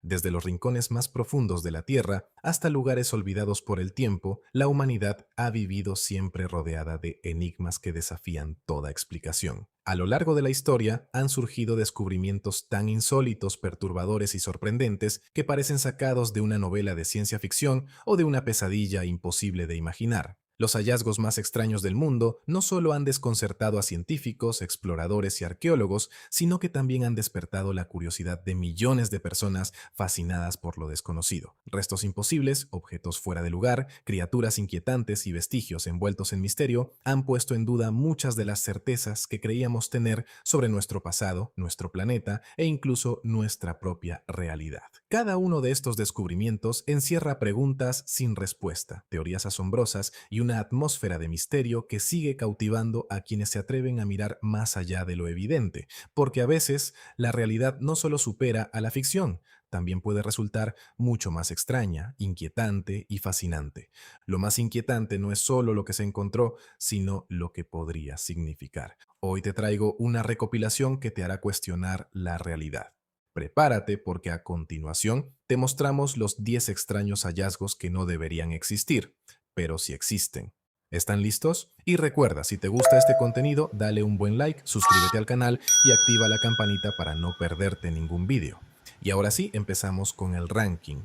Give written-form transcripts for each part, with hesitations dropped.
Desde los rincones más profundos de la Tierra hasta lugares olvidados por el tiempo, la humanidad ha vivido siempre rodeada de enigmas que desafían toda explicación. A lo largo de la historia han surgido descubrimientos tan insólitos, perturbadores y sorprendentes que parecen sacados de una novela de ciencia ficción o de una pesadilla imposible de imaginar. Los hallazgos más extraños del mundo no solo han desconcertado a científicos, exploradores y arqueólogos, sino que también han despertado la curiosidad de millones de personas fascinadas por lo desconocido. Restos imposibles, objetos fuera de lugar, criaturas inquietantes y vestigios envueltos en misterio han puesto en duda muchas de las certezas que creíamos tener sobre nuestro pasado, nuestro planeta e incluso nuestra propia realidad. Cada uno de estos descubrimientos encierra preguntas sin respuesta, teorías asombrosas y una atmósfera de misterio que sigue cautivando a quienes se atreven a mirar más allá de lo evidente, porque a veces la realidad no solo supera a la ficción, también puede resultar mucho más extraña, inquietante y fascinante. Lo más inquietante no es solo lo que se encontró, sino lo que podría significar. Hoy te traigo una recopilación que te hará cuestionar la realidad. Prepárate porque a continuación te mostramos los 10 extraños hallazgos que no deberían existir, pero sí existen. ¿Están listos? Y recuerda, si te gusta este contenido, dale un buen like, suscríbete al canal y activa la campanita para no perderte ningún vídeo. Y ahora sí, empezamos con el ranking.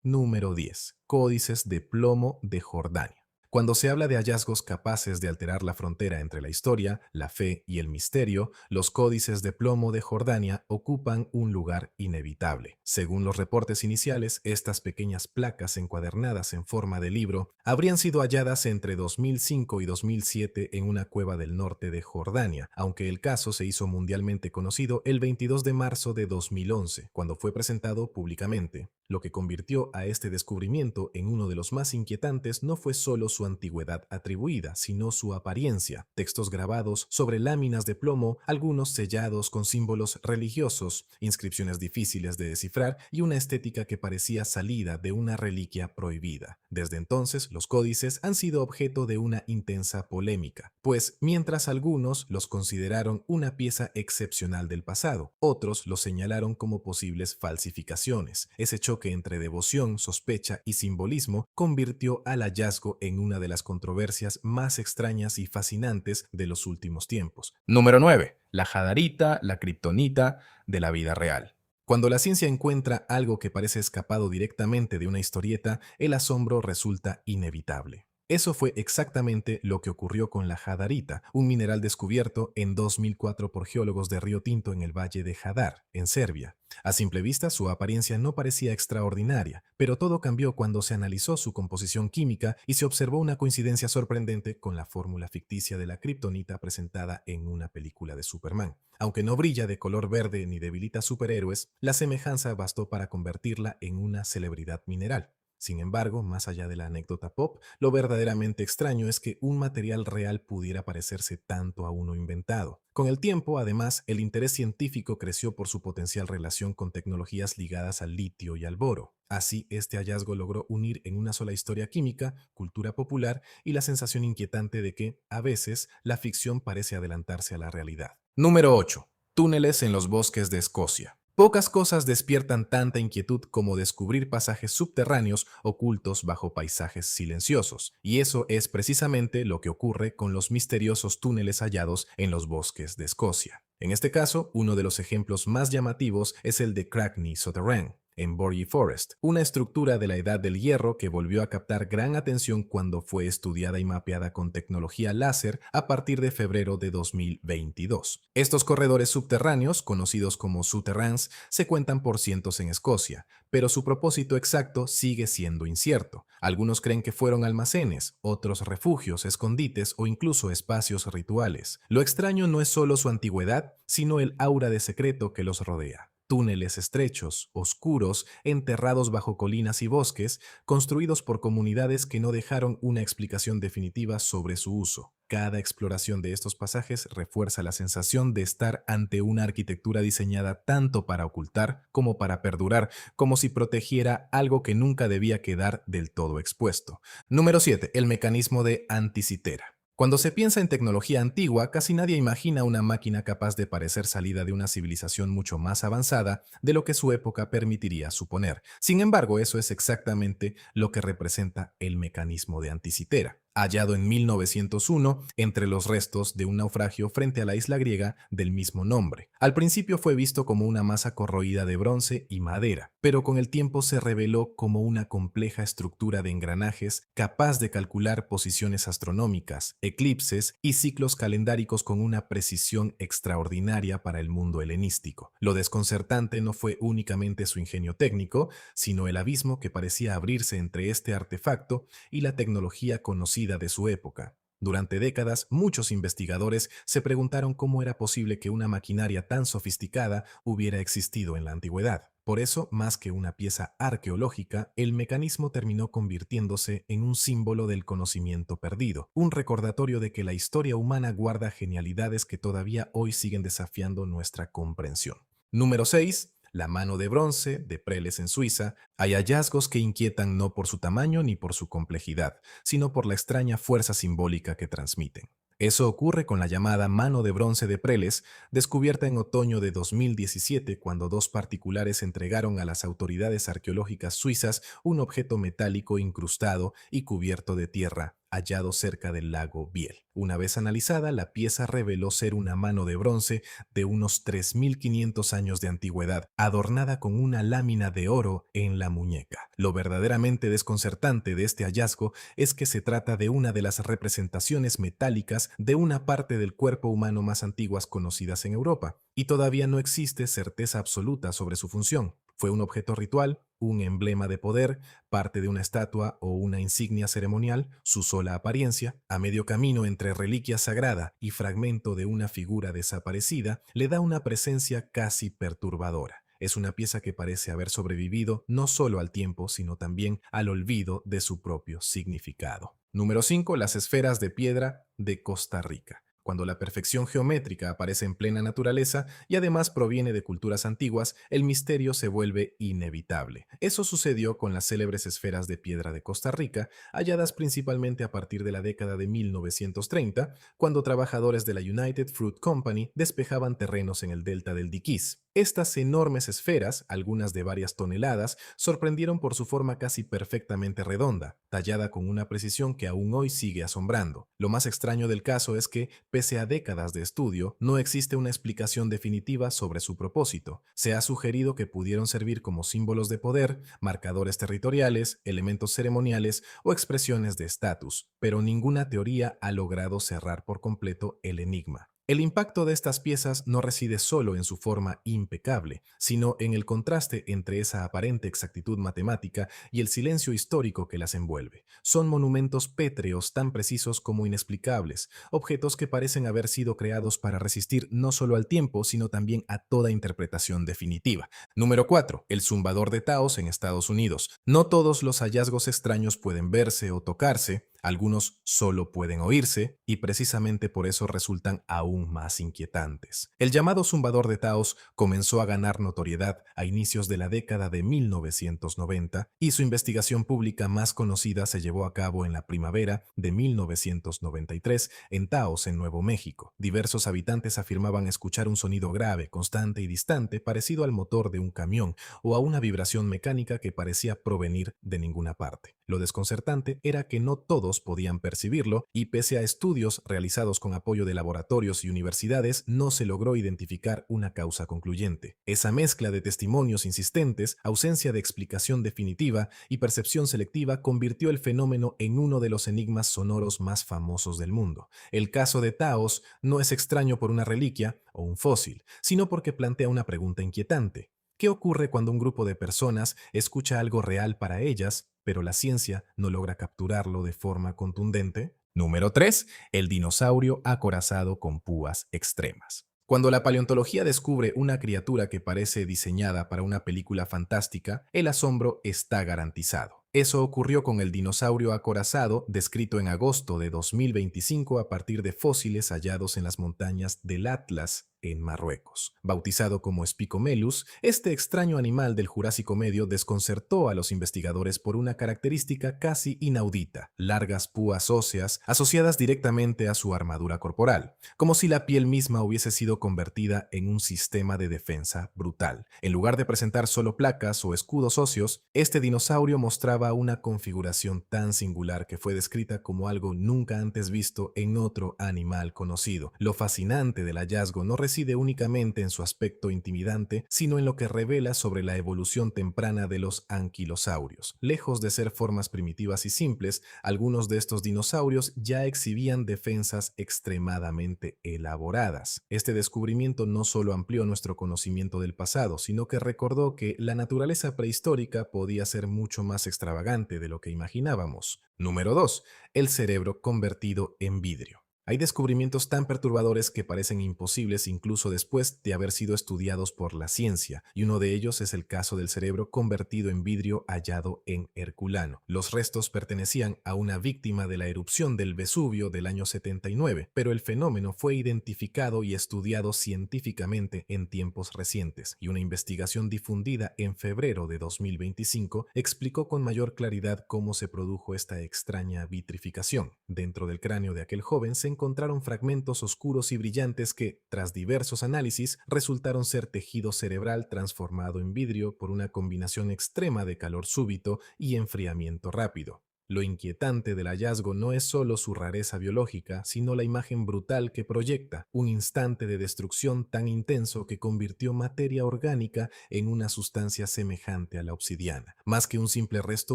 Número 10. Códices de plomo de Jordania. Cuando se habla de hallazgos capaces de alterar la frontera entre la historia, la fe y el misterio, los códices de plomo de Jordania ocupan un lugar inevitable. Según los reportes iniciales, estas pequeñas placas encuadernadas en forma de libro habrían sido halladas entre 2005 y 2007 en una cueva del norte de Jordania, aunque el caso se hizo mundialmente conocido el 22 de marzo de 2011, cuando fue presentado públicamente. Lo que convirtió a este descubrimiento en uno de los más inquietantes no fue solo su antigüedad atribuida, sino su apariencia. Textos grabados sobre láminas de plomo, algunos sellados con símbolos religiosos, inscripciones difíciles de descifrar y una estética que parecía salida de una reliquia prohibida. Desde entonces, los códices han sido objeto de una intensa polémica, pues mientras algunos los consideraron una pieza excepcional del pasado, otros los señalaron como posibles falsificaciones. Ese choque entre devoción, sospecha y simbolismo convirtió al hallazgo en una de las controversias más extrañas y fascinantes de los últimos tiempos. Número 9. La jadarita, la kriptonita de la vida real. Cuando la ciencia encuentra algo que parece escapado directamente de una historieta, el asombro resulta inevitable. Eso fue exactamente lo que ocurrió con la jadarita, un mineral descubierto en 2004 por geólogos de Río Tinto en el valle de Hadar, en Serbia. A simple vista, su apariencia no parecía extraordinaria, pero todo cambió cuando se analizó su composición química y se observó una coincidencia sorprendente con la fórmula ficticia de la kriptonita presentada en una película de Superman. Aunque no brilla de color verde ni debilita superhéroes, la semejanza bastó para convertirla en una celebridad mineral. Sin embargo, más allá de la anécdota pop, lo verdaderamente extraño es que un material real pudiera parecerse tanto a uno inventado. Con el tiempo, además, el interés científico creció por su potencial relación con tecnologías ligadas al litio y al boro. Así, este hallazgo logró unir en una sola historia química, cultura popular y la sensación inquietante de que, a veces, la ficción parece adelantarse a la realidad. Número 8. Túneles en los bosques de Escocia. Pocas cosas despiertan tanta inquietud como descubrir pasajes subterráneos ocultos bajo paisajes silenciosos, y eso es precisamente lo que ocurre con los misteriosos túneles hallados en los bosques de Escocia. En este caso, uno de los ejemplos más llamativos es el de Crackney Souterrain, en Borgie Forest, una estructura de la Edad del Hierro que volvió a captar gran atención cuando fue estudiada y mapeada con tecnología láser a partir de febrero de 2022. Estos corredores subterráneos, conocidos como souterrains, se cuentan por cientos en Escocia, pero su propósito exacto sigue siendo incierto. Algunos creen que fueron almacenes, otros refugios, escondites o incluso espacios rituales. Lo extraño no es solo su antigüedad, sino el aura de secreto que los rodea. Túneles estrechos, oscuros, enterrados bajo colinas y bosques, construidos por comunidades que no dejaron una explicación definitiva sobre su uso. Cada exploración de estos pasajes refuerza la sensación de estar ante una arquitectura diseñada tanto para ocultar como para perdurar, como si protegiera algo que nunca debía quedar del todo expuesto. Número 7. El mecanismo de Anticythera. Cuando se piensa en tecnología antigua, casi nadie imagina una máquina capaz de parecer salida de una civilización mucho más avanzada de lo que su época permitiría suponer. Sin embargo, eso es exactamente lo que representa el mecanismo de Anticitera, hallado en 1901 entre los restos de un naufragio frente a la isla griega del mismo nombre. Al principio fue visto como una masa corroída de bronce y madera, pero con el tiempo se reveló como una compleja estructura de engranajes capaz de calcular posiciones astronómicas, eclipses y ciclos calendáricos con una precisión extraordinaria para el mundo helenístico. Lo desconcertante no fue únicamente su ingenio técnico, sino el abismo que parecía abrirse entre este artefacto y la tecnología conocida de su época. Durante décadas, muchos investigadores se preguntaron cómo era posible que una maquinaria tan sofisticada hubiera existido en la antigüedad. Por eso, más que una pieza arqueológica, el mecanismo terminó convirtiéndose en un símbolo del conocimiento perdido, un recordatorio de que la historia humana guarda genialidades que todavía hoy siguen desafiando nuestra comprensión. Número 6. La mano de bronce de Preles en Suiza. Hay hallazgos que inquietan no por su tamaño ni por su complejidad, sino por la extraña fuerza simbólica que transmiten. Eso ocurre con la llamada mano de bronce de Preles, descubierta en otoño de 2017 cuando dos particulares entregaron a las autoridades arqueológicas suizas un objeto metálico incrustado y cubierto de tierra hallado cerca del lago Biel. Una vez analizada, la pieza reveló ser una mano de bronce de unos 3.500 años de antigüedad, adornada con una lámina de oro en la muñeca. Lo verdaderamente desconcertante de este hallazgo es que se trata de una de las representaciones metálicas de una parte del cuerpo humano más antiguas conocidas en Europa, y todavía no existe certeza absoluta sobre su función. ¿Fue un objeto ritual, un emblema de poder, parte de una estatua o una insignia ceremonial? Su sola apariencia, a medio camino entre reliquia sagrada y fragmento de una figura desaparecida, le da una presencia casi perturbadora. Es una pieza que parece haber sobrevivido no solo al tiempo, sino también al olvido de su propio significado. Número 5. Las esferas de piedra de Costa Rica. Cuando la perfección geométrica aparece en plena naturaleza y además proviene de culturas antiguas, el misterio se vuelve inevitable. Eso sucedió con las célebres esferas de piedra de Costa Rica, halladas principalmente a partir de la década de 1930, cuando trabajadores de la United Fruit Company despejaban terrenos en el delta del Diquís. Estas enormes esferas, algunas de varias toneladas, sorprendieron por su forma casi perfectamente redonda, tallada con una precisión que aún hoy sigue asombrando. Lo más extraño del caso es que, pese a décadas de estudio, no existe una explicación definitiva sobre su propósito. Se ha sugerido que pudieron servir como símbolos de poder, marcadores territoriales, elementos ceremoniales o expresiones de estatus, pero ninguna teoría ha logrado cerrar por completo el enigma. El impacto de estas piezas no reside solo en su forma impecable, sino en el contraste entre esa aparente exactitud matemática y el silencio histórico que las envuelve. Son monumentos pétreos tan precisos como inexplicables, objetos que parecen haber sido creados para resistir no solo al tiempo, sino también a toda interpretación definitiva. Número 4. El zumbador de Taos en Estados Unidos. No todos los hallazgos extraños pueden verse o tocarse, algunos solo pueden oírse y precisamente por eso resultan aún más inquietantes. El llamado zumbador de Taos comenzó a ganar notoriedad a inicios de la década de 1990 y su investigación pública más conocida se llevó a cabo en la primavera de 1993 en Taos, en Nuevo México. Diversos habitantes afirmaban escuchar un sonido grave, constante y distante parecido al motor de un camión o a una vibración mecánica que parecía provenir de ninguna parte. Lo desconcertante era que no todos podían percibirlo y pese a estudios realizados con apoyo de laboratorios y universidades, no se logró identificar una causa concluyente. Esa mezcla de testimonios insistentes, ausencia de explicación definitiva y percepción selectiva convirtió el fenómeno en uno de los enigmas sonoros más famosos del mundo. El caso de Taos no es extraño por una reliquia o un fósil, sino porque plantea una pregunta inquietante. ¿Qué ocurre cuando un grupo de personas escucha algo real para ellas, pero la ciencia no logra capturarlo de forma contundente? Número 3. El dinosaurio acorazado con púas extremas. Cuando la paleontología descubre una criatura que parece diseñada para una película fantástica, el asombro está garantizado. Eso ocurrió con el dinosaurio acorazado, descrito en agosto de 2025 a partir de fósiles hallados en las montañas del Atlas, en Marruecos. Bautizado como Spicomelus, este extraño animal del Jurásico Medio desconcertó a los investigadores por una característica casi inaudita: largas púas óseas asociadas directamente a su armadura corporal, como si la piel misma hubiese sido convertida en un sistema de defensa brutal. En lugar de presentar solo placas o escudos óseos, este dinosaurio mostraba una configuración tan singular que fue descrita como algo nunca antes visto en otro animal conocido. Lo fascinante del hallazgo no reside únicamente en su aspecto intimidante, sino en lo que revela sobre la evolución temprana de los anquilosaurios. Lejos de ser formas primitivas y simples, algunos de estos dinosaurios ya exhibían defensas extremadamente elaboradas. Este descubrimiento no solo amplió nuestro conocimiento del pasado, sino que recordó que la naturaleza prehistórica podía ser mucho más extravagante de lo que imaginábamos. Número 2. El cerebro convertido en vidrio. Hay descubrimientos tan perturbadores que parecen imposibles incluso después de haber sido estudiados por la ciencia, y uno de ellos es el caso del cerebro convertido en vidrio hallado en Herculano. Los restos pertenecían a una víctima de la erupción del Vesubio del año 79, pero el fenómeno fue identificado y estudiado científicamente en tiempos recientes, y una investigación difundida en febrero de 2025 explicó con mayor claridad cómo se produjo esta extraña vitrificación. Dentro del cráneo de aquel joven se encontraron fragmentos oscuros y brillantes que, tras diversos análisis, resultaron ser tejido cerebral transformado en vidrio por una combinación extrema de calor súbito y enfriamiento rápido. Lo inquietante del hallazgo no es solo su rareza biológica, sino la imagen brutal que proyecta: un instante de destrucción tan intenso que convirtió materia orgánica en una sustancia semejante a la obsidiana. Más que un simple resto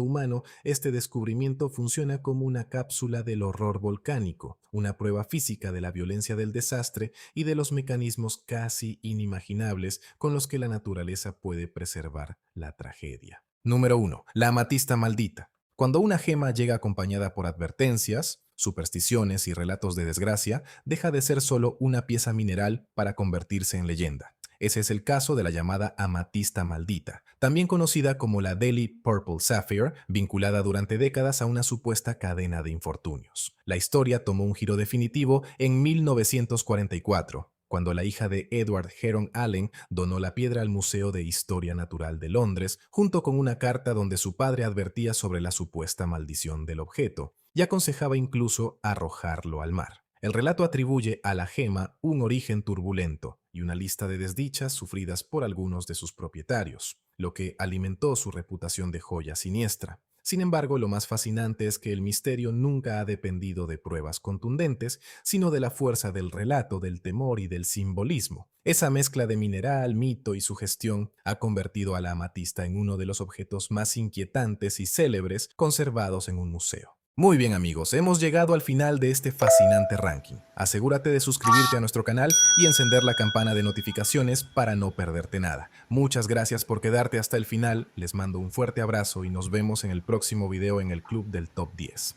humano, este descubrimiento funciona como una cápsula del horror volcánico, una prueba física de la violencia del desastre y de los mecanismos casi inimaginables con los que la naturaleza puede preservar la tragedia. Número 1. La amatista maldita. Cuando una gema llega acompañada por advertencias, supersticiones y relatos de desgracia, deja de ser solo una pieza mineral para convertirse en leyenda. Ese es el caso de la llamada amatista maldita, también conocida como la Delhi Purple Sapphire, vinculada durante décadas a una supuesta cadena de infortunios. La historia tomó un giro definitivo en 1944, cuando la hija de Edward Heron Allen donó la piedra al Museo de Historia Natural de Londres, junto con una carta donde su padre advertía sobre la supuesta maldición del objeto y aconsejaba incluso arrojarlo al mar. El relato atribuye a la gema un origen turbulento y una lista de desdichas sufridas por algunos de sus propietarios, lo que alimentó su reputación de joya siniestra. Sin embargo, lo más fascinante es que el misterio nunca ha dependido de pruebas contundentes, sino de la fuerza del relato, del temor y del simbolismo. Esa mezcla de mineral, mito y sugestión ha convertido a la amatista en uno de los objetos más inquietantes y célebres conservados en un museo. Muy bien amigos, hemos llegado al final de este fascinante ranking. Asegúrate de suscribirte a nuestro canal y encender la campana de notificaciones para no perderte nada. Muchas gracias por quedarte hasta el final, les mando un fuerte abrazo y nos vemos en el próximo video en el Club del Top 10.